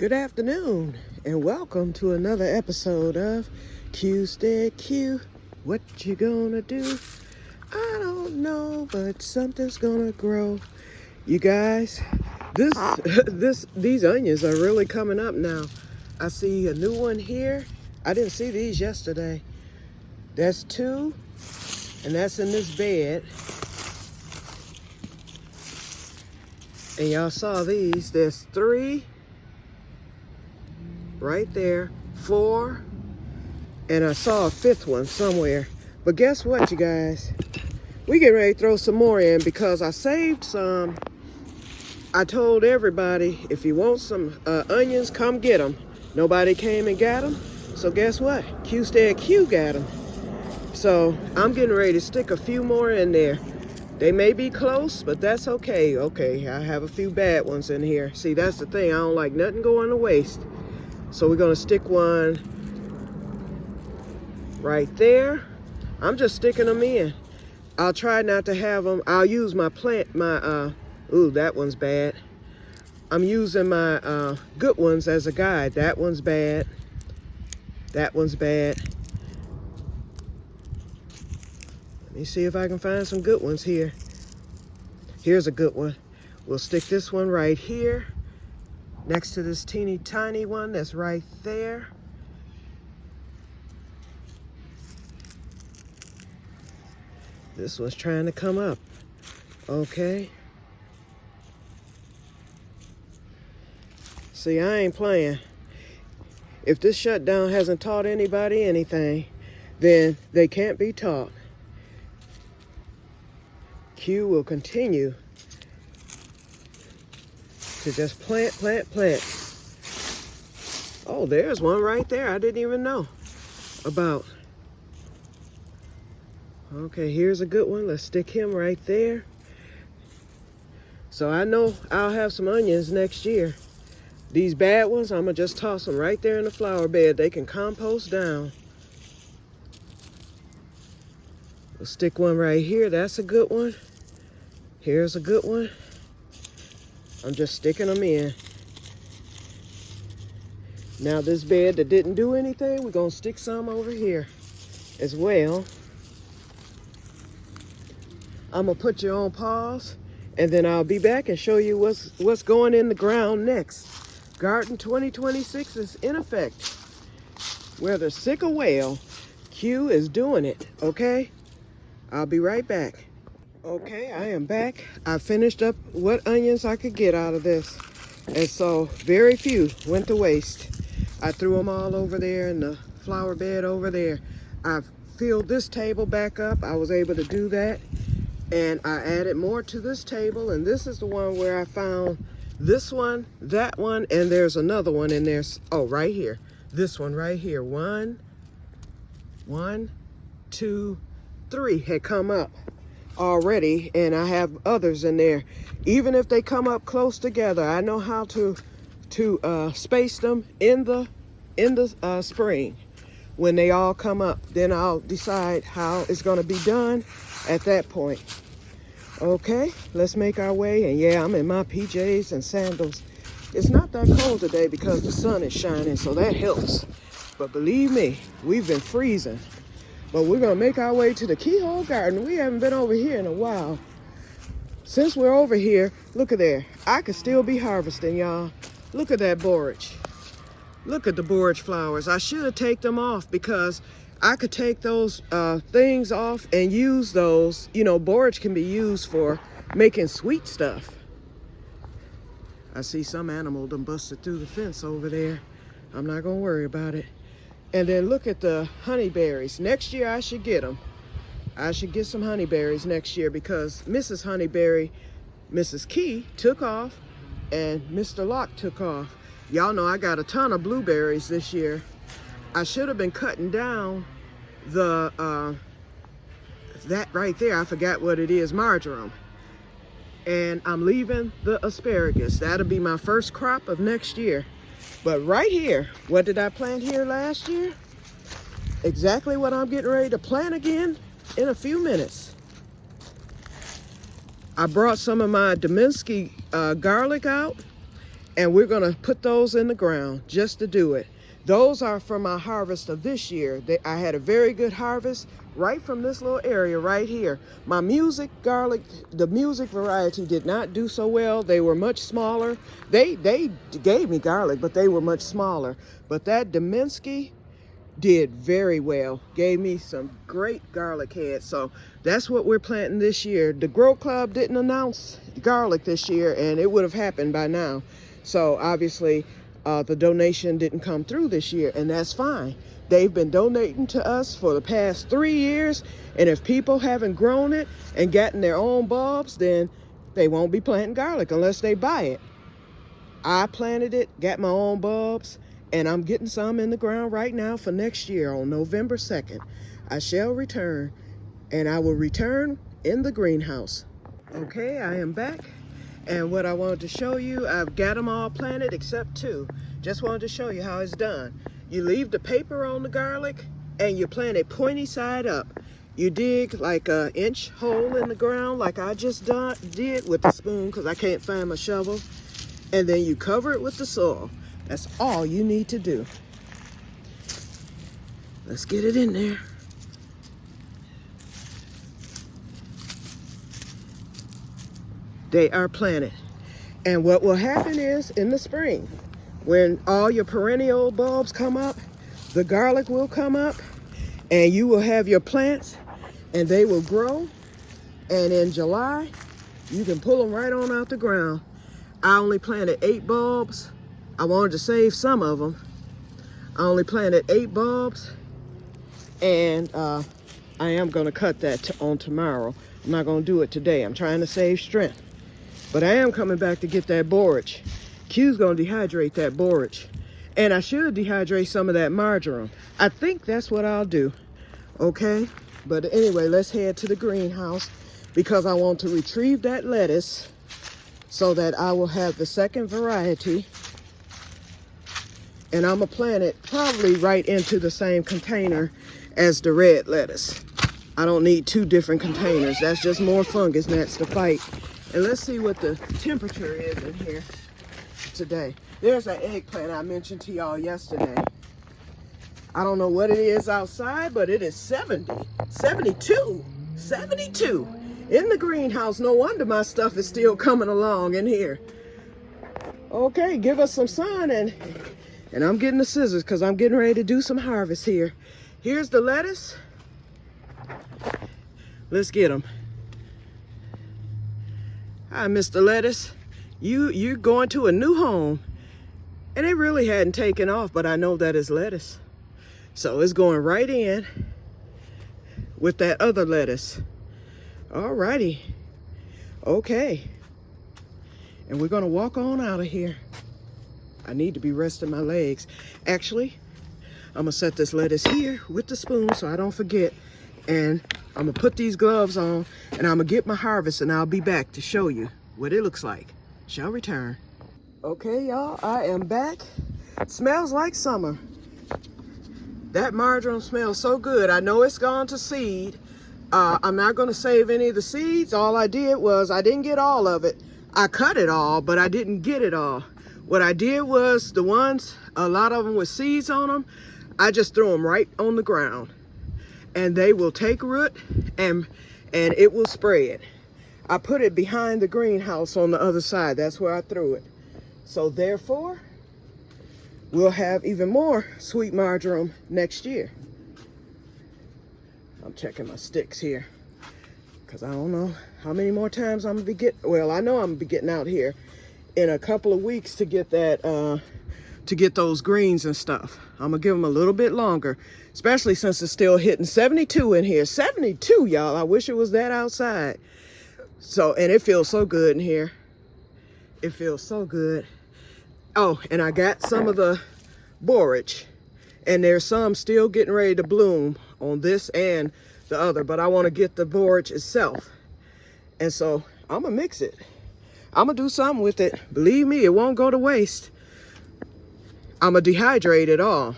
Good afternoon, and welcome to another episode of Que-stead-Que. What you gonna do? I don't know, but something's gonna grow. You guys, these onions are really coming up now. I see a new one here. I didn't see these yesterday. That's two, and that's in this bed. And y'all saw these. There's three right there, four, and I saw a fifth one somewhere. But guess what, you guys? We getting ready to throw some more in because I saved some. I told everybody, if you want some onions, come get them. Nobody came and got them. So guess what? Que-stead-Que got them. So I'm getting ready to stick a few more in there. They may be close, but that's okay. Okay, I have a few bad ones in here. See, that's the thing. I don't like nothing going to waste. So we're going to stick one right there. I'm just sticking them in. I'll try not to have them. I'll use my ooh, that one's bad. I'm using my good ones as a guide. That one's bad. That one's bad. Let me see if I can find some good ones here. Here's a good one. We'll stick this one right here next to this teeny tiny one that's right there. This one's trying to come up. Okay. See, I ain't playing. If this shutdown hasn't taught anybody anything, then they can't be taught. Q will continue to just plant. Oh, there's one right there I didn't even know about. Okay, here's a good one. Let's stick him right there. So I know I'll have some onions next year. These bad ones, I'm gonna just toss them right there in the flower bed. They can compost down. We'll stick one right here. That's a good one. Here's a good one. I'm just sticking them in. Now this bed that didn't do anything, we're gonna stick some over here as well. I'm gonna put you on pause, and then I'll be back and show you what's going in the ground next. Garden 2026 is in effect. Whether sick or well, Q is doing it, okay? I'll be right back. Okay, I am back. I finished up what onions I could get out of this. And so very few went to waste. I threw them all over there in the flower bed over there. I've filled this table back up. I was able to do that. And I added more to this table. And this is the one where I found this one, that one, and there's another one in there. Oh, right here. This one right here. One, two, three had come up already, and I have others in there. Even if they come up close together, I know how to space them in the spring. When they all come up, then I'll decide how it's going to be done at that point. Okay, let's make our way. And yeah, I'm in my PJs and sandals. It's not that cold today because the sun is shining, so that helps. But believe me, we've been freezing. But we're going to make our way to the keyhole garden. We haven't been over here in a while. Since we're over here, look at there. I could still be harvesting, y'all. Look at that borage. Look at the borage flowers. I should have taken them off because I could take those things off and use those. You know, borage can be used for making sweet stuff. I see some animal done busted through the fence over there. I'm not going to worry about it. And then look at the honeyberries. Next year I should get them. I should get some honeyberries next year because Mrs. Honeyberry, Mrs. Key took off and Mr. Locke took off. Y'all know I got a ton of blueberries this year. I should have been cutting down the, that right there, I forgot what it is, marjoram. And I'm leaving the asparagus. That'll be my first crop of next year. But right here, what did I plant here last year? Exactly what I'm getting ready to plant again in a few minutes. I brought some of my Deminsky garlic out, And we're gonna put those in the ground just to do it. Those are from my harvest of this year. I had a very good harvest right from this little area right here. My music garlic, the music variety did not do so well. They were much smaller. They gave me garlic, but they were much smaller. But that Dominsky did very well. Gave me some great garlic heads. So that's what we're planting this year. The Grow Club didn't announce garlic this year, and it would have happened by now. So obviously the donation didn't come through this year, and that's fine. They've been donating to us for the past 3 years, and if people haven't grown it and gotten their own bulbs, then they won't be planting garlic unless they buy it. I planted it, got my own bulbs, and I'm getting some in the ground right now for next year on November 2nd. I shall return, and I will return in the greenhouse. Okay, I am back, and what I wanted to show you, I've got them all planted except 2. Just wanted to show you how it's done. You leave the paper on the garlic, and you plant it pointy side up. You dig like an inch hole in the ground like I just did with the spoon because I can't find my shovel. And then you cover it with the soil. That's all you need to do. Let's get it in there. They are planted. And what will happen is in the spring, when all your perennial bulbs come up, the garlic will come up, and you will have your plants, and they will grow. And in July, you can pull them right on out the ground. I only planted 8 bulbs. I wanted to save some of them. I only planted 8 bulbs, and I am going to cut that on tomorrow. I'm not going to do it today. I'm trying to save strength. But I am coming back to get that borage. Q's going to dehydrate that borage. And I should dehydrate some of that marjoram. I think that's what I'll do. Okay? But anyway, let's head to the greenhouse because I want to retrieve that lettuce so that I will have the second variety. And I'm going to plant it probably right into the same container as the red lettuce. I don't need 2 different containers. That's just more fungus gnats to fight. And let's see what the temperature is in here today. There's an eggplant I mentioned to y'all yesterday. I don't know what it is outside, but it is 70, 72 in the greenhouse. No wonder my stuff is still coming along in here. Okay, give us some sun, and I'm getting the scissors because I'm getting ready to do some harvest here. Here's the lettuce. Let's get them. Hi, Mr. Lettuce. You're going to a new home. And it really hadn't taken off, but I know that is lettuce. So it's going right in with that other lettuce. Alrighty. Okay. And we're going to walk on out of here. I need to be resting my legs. Actually, I'm going to set this lettuce here with the spoon so I don't forget. And I'm going to put these gloves on, and I'm going to get my harvest, and I'll be back to show you what it looks like. Shall return. Okay, y'all, I am back. It smells like summer. That marjoram smells so good. I know it's gone to seed. I'm not going to save any of the seeds. All I did was, I didn't get all of it. I cut it all, but I didn't get it all. What I did was, the ones, a lot of them with seeds on them, I just threw them right on the ground. And they will take root, and it will spread. I put it behind the greenhouse on the other side. That's where I threw it. So therefore, we'll have even more sweet marjoram next year. I'm checking my sticks here because I don't know how many more times I'm gonna be well, I know I'm gonna be getting out here in a couple of weeks to get that, to get those greens and stuff. I'm gonna give them a little bit longer, especially since it's still hitting 72 in here. 72, y'all. I wish it was that outside. So, and it feels so good in here. It feels so good. Oh, and I got some of the borage, and there's some still getting ready to bloom on this and the other, but I want to get the borage itself. And so I'm gonna mix it. I'm gonna do something with it. Believe me, it won't go to waste. I'm gonna dehydrate it all.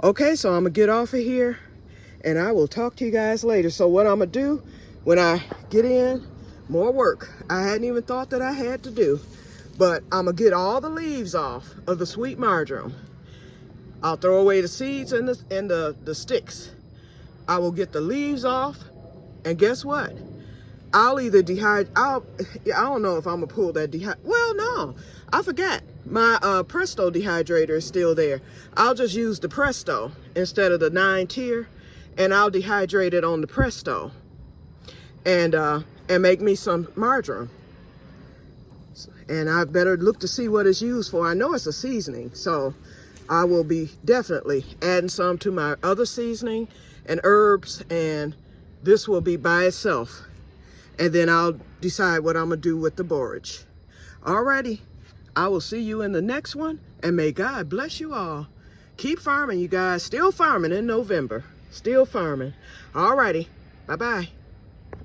Okay, so I'm gonna get off of here, and I will talk to you guys later. So what I'm gonna do when I get in, more work I hadn't even thought that I had to do. But I'm going to get all the leaves off of the sweet marjoram. I'll throw away the seeds and the sticks. I will get the leaves off. And guess what? I'll either I don't know if I'm going to pull that well, no. I forgot. My Presto dehydrator is still there. I'll just use the Presto instead of the 9-tier. And I'll dehydrate it on the Presto. And make me some marjoram. And I better look to see what it's used for. I know it's a seasoning, so I will be definitely adding some to my other seasoning and herbs, and this will be by itself. And then I'll decide what I'm gonna do with the borage. Alrighty, I will see you in the next one, and may God bless you all. Keep farming, you guys. Still farming in November. Still farming. Alrighty, bye-bye.